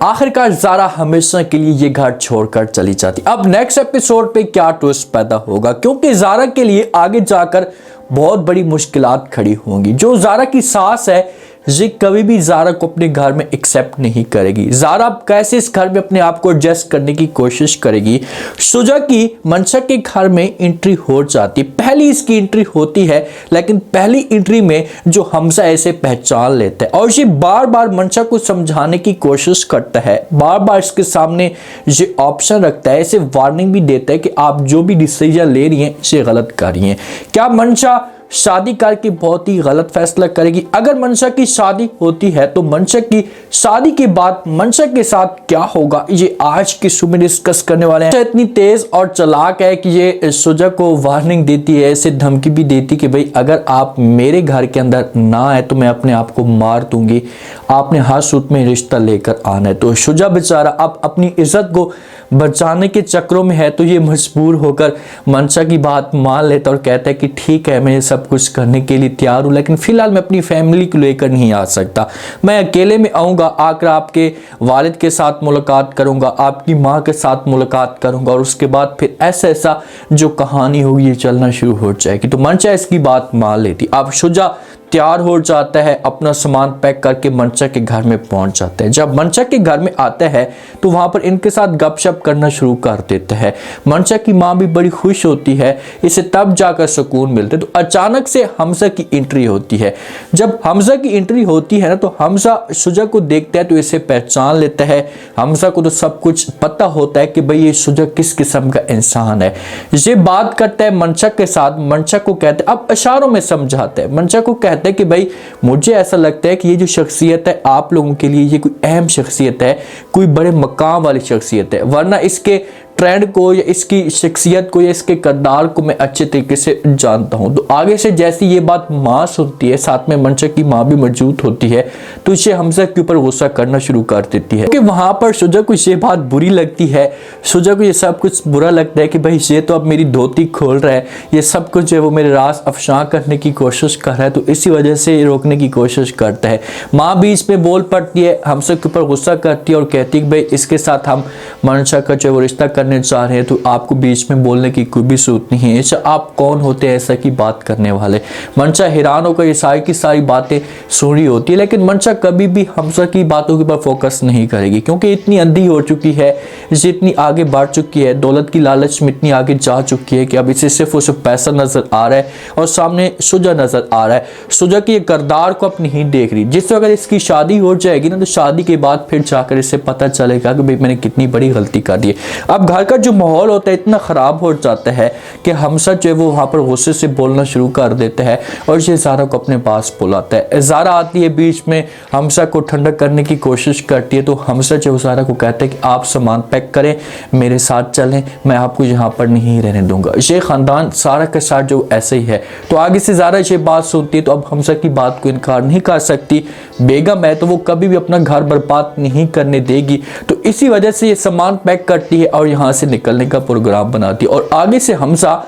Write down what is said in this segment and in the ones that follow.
आखिरकार ज़ारा हमेशा के लिए ये घर छोड़कर चली जाती। अब नेक्स्ट एपिसोड पे क्या ट्विस्ट पैदा होगा, क्योंकि ज़ारा के लिए आगे जाकर बहुत बड़ी मुश्किलात खड़ी होंगी। जो ज़ारा की सास है ये कभी भी ज़ारा को अपने घर में एक्सेप्ट नहीं करेगी। ज़ारा कैसे इस घर में अपने आप को एडजस्ट करने की कोशिश करेगी। शुजा की मंशा के घर में एंट्री हो जाती है, पहली इसकी एंट्री होती है, लेकिन पहली एंट्री में जो हमजा ऐसे पहचान लेता है और ये बार बार मंशा को समझाने की कोशिश करता है, बार बार इसके सामने ये ऑप्शन रखता है, इसे वार्निंग भी देता है कि आप जो भी डिसीजन ले रही हैं इसे गलत कर रही हैं। क्या मंशा शादी करके बहुत ही गलत फैसला करेगी? अगर मंशा की शादी होती है तो मंशा की शादी के बाद मंशा के साथ क्या होगा, ये आज की शो में डिस्कस करने वाले हैं। इतनी तेज और चालाक है कि ये शुजा को वार्निंग देती है, इसे धमकी भी देती कि भाई अगर आप मेरे घर के अंदर ना आए तो मैं अपने आप को मार दूंगी, आपने हर सूरत में रिश्ता लेकर आना है। तो शुजा बेचारा अब अपनी इज्जत को बचाने के चक्रों में है, तो ये मजबूर होकर मंशा की बात मान लेता और कहता है कि ठीक है मैं सब कुछ करने के लिए तैयार हूं, लेकिन फिलहाल मैं अपनी फैमिली को लेकर नहीं आ सकता, मैं अकेले में आऊंगा, आकर आपके वालिद के साथ मुलाकात करूंगा, आपकी माँ के साथ मुलाकात करूंगा और उसके बाद फिर ऐसा ऐसा जो कहानी होगी ये चलना शुरू हो जाएगी। तो मंशा इसकी बात मान लेती। अब शुजा तैयार हो जाता है, अपना सामान पैक करके मंशा के घर में पहुंच जाता है। जब मंशा के घर में आता है तो वहां पर इनके साथ गपशप करना शुरू कर देता है। मंशा की मां भी बड़ी खुश होती है, इसे तब जाकर सुकून मिलता है। तो अचानक से हमजा की एंट्री होती है। जब हमजा की एंट्री होती है ना तो हमजा शुजा को देखता है तो इसे पहचान लेता है। हमजा को तो सब कुछ पता होता है कि भाई ये शुजा किस किस्म का इंसान है। ये बात करता है मंशा के साथ, मंशा को कहता है, अब इशारों में समझाता है, मंशा को कहता है कि भाई मुझे ऐसा लगता है कि ये जो शख्सियत है आप लोगों के लिए ये कोई अहम शख्सियत है, कोई बड़े मकाम वाली शख्सियत है, वरना इसके ट्रेंड को या इसकी शख्सियत को या इसके किरदार को मैं अच्छे तरीके से जानता हूं। तो आगे से जैसी ये बात माँ सुनती है, साथ में मंशा की माँ भी मौजूद होती है, तो इसे हमजा के ऊपर गुस्सा करना शुरू कर देती है, क्योंकि वहां पर शुजा को ये बात बुरी लगती है। शुजा को ये सब कुछ बुरा लगता है कि भाई ये तो अब मेरी धोती खोल रहा है, ये सब कुछ जो है वो मेरे राज अफशा करने की कोशिश कर रहा है, तो इसी वजह से रोकने की कोशिश करता है। माँ भी इसमें बोल पड़ती है, हमजा के ऊपर गुस्सा करती है और कहती है कि भाई इसके साथ हम मंशा का जो रिश्ता चाह रहे हैं तो आपको बीच में बोलने की कोई भी जरूरत नहीं है, ऐसा आप कौन होते हैं ऐसा की बात करने वाले। मंशा हैरान होकर ये सारी की सारी बातें सुन रही होती है, लेकिन मंशा कभी भी हमजा की बातों के ऊपर फोकस नहीं करेगी, क्योंकि इतनी अंधी हो चुकी है, इसे इतनी आगे बढ़ चुकी है, दौलत की लालच में इतनी आगे जा चुकी है कि अब इसे सिर्फ उसे पैसा नजर आ रहा है और सामने शुजा नजर आ रहा है। शुजा के किरदार को अब नहीं देख रही। जिस अगर इसकी शादी हो जाएगी ना तो शादी के बाद फिर जाकर इसे पता चलेगा कि भाई मैंने कितनी बड़ी गलती कर दी है। अब घर का जो माहौल होता है इतना ख़राब हो जाता है कि हमजा जो है वो वहाँ पर गुस्से से बोलना शुरू कर देता है और ये ज़ारा को अपने पास बुलाता है। ज़ारा आती है बीच में, हमजा को ठंडा करने की कोशिश करती है, तो हमजा जो ज़ारा को कहता है कि आप सामान पैक करें, मेरे साथ चलें, मैं आपको यहाँ पर नहीं रहने दूंगा। ये ख़ानदान सारा के साथ जो ऐसे ही है। तो आगे से ज़ारा ये बात सुनती है तो अब हमजा की बात को इनकार नहीं कर सकती, बेगम है तो वो कभी भी अपना घर बर्बाद नहीं करने देगी। तो इसी वजह से ये सामान पैक करती है और यहाँ से निकलने का प्रोग्राम बनाती है। और आगे से हमजा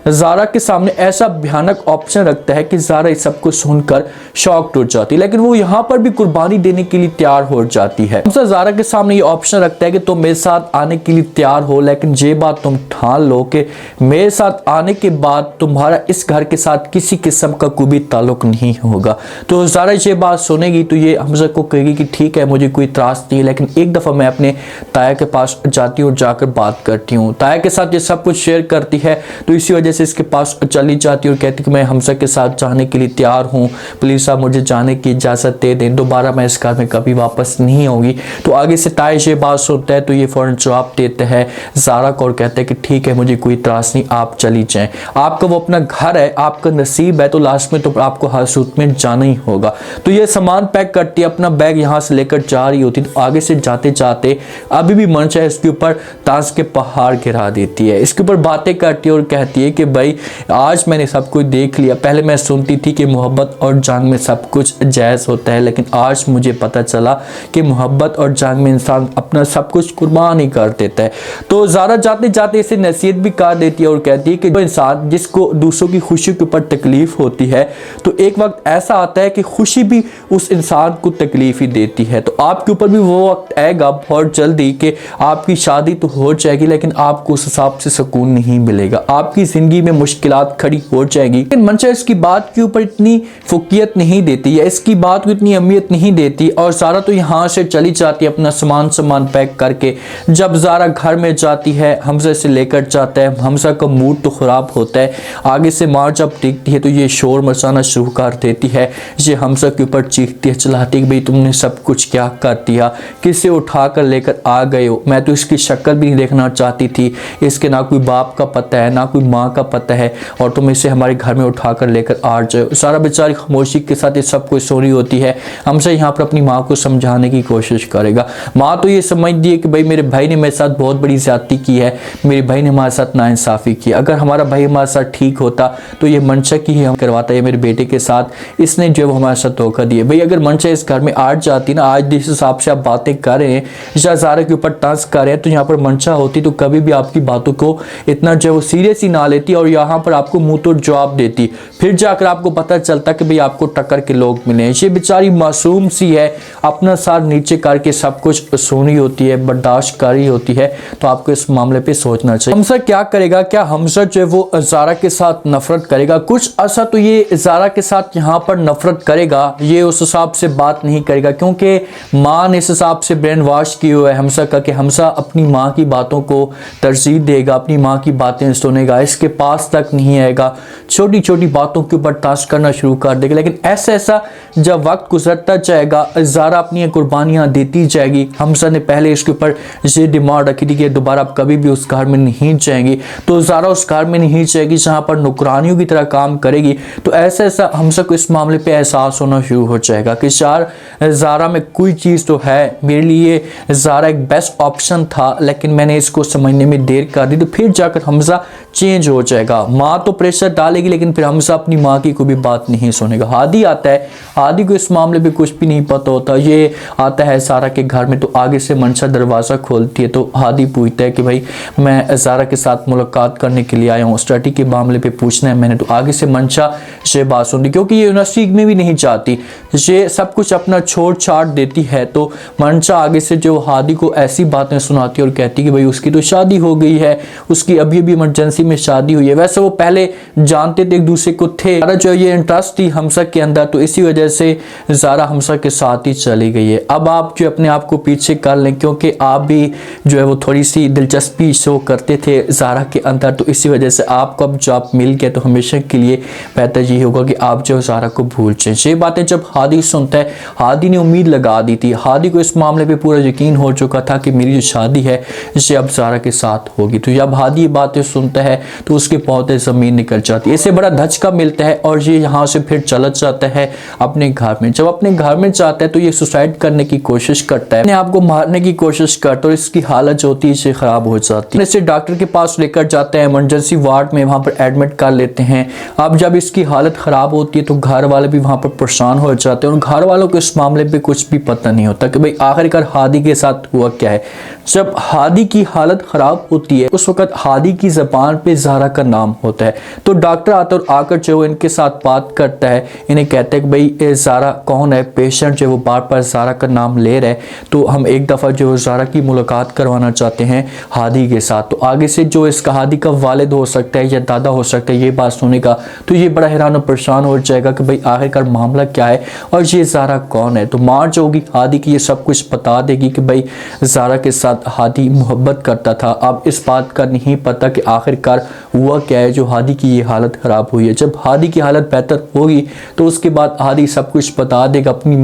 ज़ारा के सामने ऐसा भयानक ऑप्शन रखता है कि ज़ारा इस सब को सुनकर शॉक टूट जाती है, लेकिन वो यहाँ पर भी कुर्बानी देने के लिए तैयार हो जाती है। हमजा ज़ारा के सामने ये ऑप्शन रखता है कि तुम मेरे साथ आने के लिए तैयार हो, लेकिन ये बात तुम ठान लो कि मेरे साथ आने के बाद तुम्हारा इस घर के साथ किसी किस्म का कोई भी ताल्लुक नहीं होगा। तो ज़ारा ये बात सुनेगी तो ये हमजा को कहेगी कि ठीक है मुझे कोई त्रास नहीं है, लेकिन एक दफ़ा मैं अपने ताया के पास जाती हूँ, जाकर बात करती हूँ। ताया के साथ ये सब कुछ शेयर करती है, तो इसी वजह से इसके पास चली जाती है और कहती कि मैं हमजा के साथ जाने के लिए तैयार हूँ, प्लीज़ आप मुझे जाने की इजाज़त दे दें, दोबारा मैं इस घर में कभी वापस नहीं आऊँगी। तो आगे से ताया ये बात सुनता है तो ये फ़ौरन जवाब देता है ज़ारा को और कहता है कि ठीक है मुझे कोई त्रास नहीं, आप चली जाएं, आपका वो अपना घर है, आपका नसीब है, तो लास्ट में तो आपको हर सूरत में जाना ही होगा। तो ये सामान पैक करती है, अपना बैग यहाँ से लेकर जा रही होती, तो आगे से जाते जाते अभी भी मंशा इसके ऊपर ताश के पहाड़ गिरा देती है, इसके ऊपर बातें करती है और कहती है कि कि भाई आज मैंने सब कुछ देख लिया। पहले मैं सुनती थी कि मोहब्बत और जंग में सब कुछ जायज़ होता है, लेकिन आज मुझे पता चला कि मोहब्बत और जंग में इंसान अपना सब कुछ कुर्बान ही कर देता है। तो ज़ारा जाते जाते इसे नसीहत भी कर देती है और कहती है कि जो इंसान जिसको दूसरों की खुशी के ऊपर तकलीफ होती है, तो एक वक्त ऐसा आता है कि खुशी भी उस इंसान को तकलीफ ही देती है। तो आपके ऊपर भी वो वक्त आएगा बहुत जल्दी कि आपकी शादी तो हो जाएगी, लेकिन आपको उस हिसाब से सुकून नहीं मिलेगा, आपकी ज़िंदगी में मुश्किलात खड़ी हो जाएगी। लेकिन मंशा इसकी बात के ऊपर इतनी फुकियत नहीं देती या इसकी बात को इतनी अहमियत नहीं देती और ज़ारा तो यहाँ से चली जाती है अपना सामान पैक करके। जब ज़ारा घर में जाती है, हमजा से लेकर जाता है, हमजा का मूड तो ख़राब होता है। आगे से माँ जब देखती है तो ये शोर मचाना शुरू कर देती है, ये हमजा के ऊपर चीखती है, चिल्लाती है कि भाई तुमने सब कुछ क्या कर दिया, किसे उठा कर लेकर आ गए हो, मैं तो इसकी शक्ल भी नहीं देखना चाहती थी, इसके ना कोई बाप का पता है ना कोई माँ का पता है और तुम इसे हमारे घर में उठा कर लेकर आ जाओ। ज़ारा बेचारी खामोशी के साथ ये सब कुछ सो रही होती है। हमजा यहाँ पर अपनी माँ को समझाने की कोशिश करेगा। माँ तो ये समझती है कि भाई मेरे भाई ने मेरे साथ बहुत बड़ी ज़्यादती की है, मेरे भाई ने हमारे साथ नाइंसाफ़ी की, अगर हमारा भाई हमारे साथ ठीक होता तो ये मंशा की ही हम करवाता है मेरे बेटे के साथ, इसने जो हमारे साथ धोखा दिया। भाई अगर मंशा इस घर में आज जाती ना, आज जिस हिसाब से आप बातें कर रहे हैं या ज़ारा के ऊपर तंज कर रहे हैं, तो यहाँ पर मंशा होती तो कभी भी आपकी बातों को इतना जो वो सीरियस ही ना लेती और यहाँ पर आपको मुंह तोड़ जवाब देती। फिर जाकर आपको पता चलता कि भाई आपको टक्कर के लोग मिले हैं। ये बेचारी मासूम सी है, अपना सार नीचे करके सब कुछ सुनी होती है, बर्दाश्त कर रही होती है। तो आपको इस मामले पे सोचना चाहिए हमजा क्या करेगा। क्या हमजा जो है वो ज़ारा के साथ नफरत करेगा? कुछ ऐसा तो ये ज़ारा के साथ यहाँ पर नफरत करेगा, ये उस हिसाब से बात नहीं करेगा क्योंकि माँ ने इस हिसाब से ब्रेन वॉश किया हुआ है हमजा का कि हमजा अपनी माँ की बातों को तरजीह देगा, अपनी माँ की बातें सुनेगा, इसके पास तक नहीं आएगा, छोटी छोटी बातों के ऊपर ताश करना शुरू कर देगा। लेकिन ऐसा ऐसा जब वक्त गुजरता जाएगा, ज़ारा अपनी कुर्बानियाँ देती जाएगी। हमजा ने पहले इसके ऊपर ये डिमांड रखी थी कि दोबारा आप कभी भी उस घर में नहीं जाएंगी, तो ज़ारा उस घर में नहीं जाएगी जहाँ पर नौकरानियों की तरह काम करेगी। तो ऐसा ऐसा हमजा को इस मामले पे एहसास होना शुरू हो जाएगा कि ज़ारा में कोई चीज़ तो है, मेरे लिए ज़ारा एक बेस्ट ऑप्शन था, लेकिन मैंने इसको समझने में देर कर दी। तो फिर जाकर हमजा चेंज हो जाएगा। माँ तो प्रेशर डालेगी, लेकिन फिर हमजा अपनी माँ की कोई भी बात नहीं सुनेगा। हादी आता है, हादी को इस मामले में कुछ भी नहीं पता होता। ये आता है ज़ारा के घर में, तो आगे से मंशा दरवाज़ा खोलती है, तो हादी पूछता है कि भाई मैं ज़ारा के साथ मुलाकात करने के लिए आया हूँ, स्टडी के मामले पे पूछना है मैंने। तो आगे से मंशा ये बात सुनती, क्योंकि ये यूनिवर्सिटी में भी नहीं चाहती, ये सब कुछ अपना छोड़ छाड़ देती है। तो मंशा आगे से जो हादी को ऐसी बातें सुनाती है और कहती है कि भाई उसकी तो शादी हो गई है, उसकी अभी अभी इमरजेंसी में शादी हुई है। वैसे वो पहले जानते थे एक दूसरे को थे, जो ये इंटरेस्ट थी हमजा के अंदर, तो इसी वजह से ज़ारा हमजा के साथ ही चली गई है। अब आप जो अपने आप को पीछे कर लें, क्योंकि आप भी जो है वो थोड़ी सी दिलचस्पी शो करते थे ज़ारा के अंदर, तो इसी वजह से आपको अब जॉब मिल गया, तो हमेशा के लिए बेहतर ये होगा कि आप जो ज़ारा को भूल जाएं। ये बातें जब हादी सुनता है, हादी ने उम्मीद लगा दी थी, हादी को इस मामले पे पूरा यकीन हो चुका था कि मेरी जो शादी है ये अब ज़ारा के साथ होगी। तो जब हादी ये बातें सुनता है तो उसके पौधे ज़मीन निकल जाती है, इसे बड़ा धचका मिलता है और ये यहाँ से फिर चला जाता है अपने घर में। जब अपने घर में जाता है तो ये सुसाइड करने की कोशिश करता है, अपने आप को मारने की कोशिश करता है और इसकी हालत जो होती है इसे ख़राब हो जाती है। इसे डॉक्टर के पास लेकर जाते हैं, इमरजेंसी वार्ड में वहाँ पर एडमिट कर लेते हैं। अब जब इसकी हालत ख़राब होती है तो घर वाले भी वहाँ पर परेशान हो जाते हैं और घर वालों को इस मामले पे कुछ भी पता नहीं होता कि भाई आखिरकार हादी के साथ हुआ क्या है। जब हादी की हालत ख़राब होती है उस वक्त हादी की ज़बान पे ज़ारा का नाम होता है, तो डॉक्टर आता है और आकर जो इनके साथ बात करता है, इन्हें कहते हैं कि भाई ज़ारा कौन है, पेशेंट जो वो बार बार ज़ारा का नाम ले रहा है, तो हम एक दफ़ा जो ज़ारा की मुलाकात करवाना चाहते हैं हादी के साथ। तो आगे से जो इसका हादी का वालिद हो सकता है या दादा हो सकता है, ये बात सुनेगा तो ये बड़ा हैरान और परेशान हो जाएगा कि भाई आखिरकार मामला क्या है और ये ज़ारा कौन है। तो माँ जो होगी हादी की ये सब कुछ बता देगी कि भाई ज़ारा के साथ हादी मोहब्बत करता था। अब इस बात का नहीं पता कि आखिरकार हुआ क्या है जो हादी की ये हालत ख़राब हुई है। जब हादी की हालत बेहतर होगी तो उसके बाद हादी सब कुछ बता देगा अपनी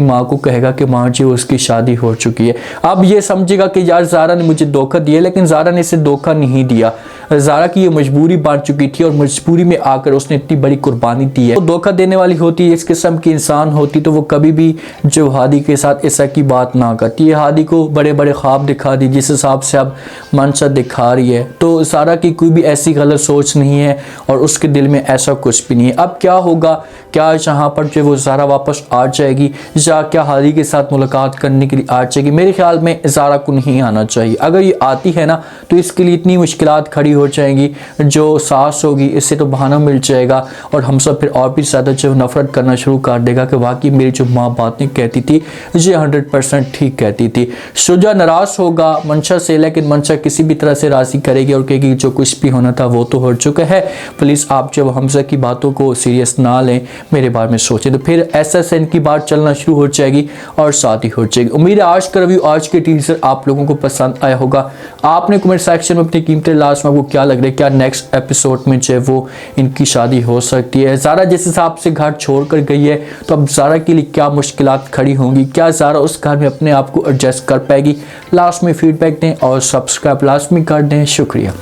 माँ को कहेगा कि माँ जी उसकी शादी हो चुकी है। अब ये समझेगा कि यार ज़ारा ने मुझे धोखा दिया, लेकिन ज़ारा ने इसे धोखा नहीं दिया, ज़ारा की ये मजबूरी बन चुकी थी और मजबूरी में आकर उसने इतनी बड़ी कुर्बानी दी है। तो धोखा देने वाली होती है, इस किस्म की इंसान होती तो वो कभी भी जो हादी के साथ ऐसा की बात ना करती है। हादी को बड़े बड़े ख्वाब दिखा दी जिस हिसाब से अब मंशा दिखा रही है, तो ज़ारा की कोई भी ऐसी गलत सोच नहीं है और उसके दिल में ऐसा कुछ भी नहीं है। अब क्या होगा, क्या जहाँ पर जो वो ज़ारा वापस आ जाएगी या क्या हादी के साथ मुलाकात करने के लिए आ जाएगी? मेरे ख्याल में ज़ारा को नहीं आना चाहिए। अगर ये आती है ना तो इसके लिए इतनी मुश्किलात खड़ी हो जाएंगी, जो सास होगी इससे तो बहाना मिल जाएगा और हम सब फिर और भी ज़्यादा जो नफरत करना शुरू कर देगा कि वाकई मेरी जो माँ बातें कहती थी ये 100% ठीक कहती थी। शुजा नाराज़ होगा मंशा से, लेकिन मंशा किसी भी तरह से राज़ी करेगी और कहेगी जो कुछ भी होना था वो तो हो चुका है, प्लीज़ आप जब हमजा की बातों को सीरियस ना लें, मेरे बारे में सोचें। तो फिर SSN की बात चलना शुरू हो जाएगी और शादी हो जाएगी। उम्मीद है आज का रिव्यू, आज के टीजर आप लोगों को पसंद आया होगा। आपने कमेंट सेक्शन में अपनी कीमती लास्ट में आपको क्या लग रहा है, क्या नेक्स्ट एपिसोड में जो है वो इनकी शादी हो सकती है? ज़ारा जिस हिसाब से घर छोड़ कर गई है तो अब ज़ारा के लिए क्या मुश्किलात खड़ी होंगी? क्या ज़ारा उस घर में अपने आप को एडजस्ट कर पाएगी? लास्ट में फीडबैक दें और सब्सक्राइब लास्ट में कर दें। शुक्रिया।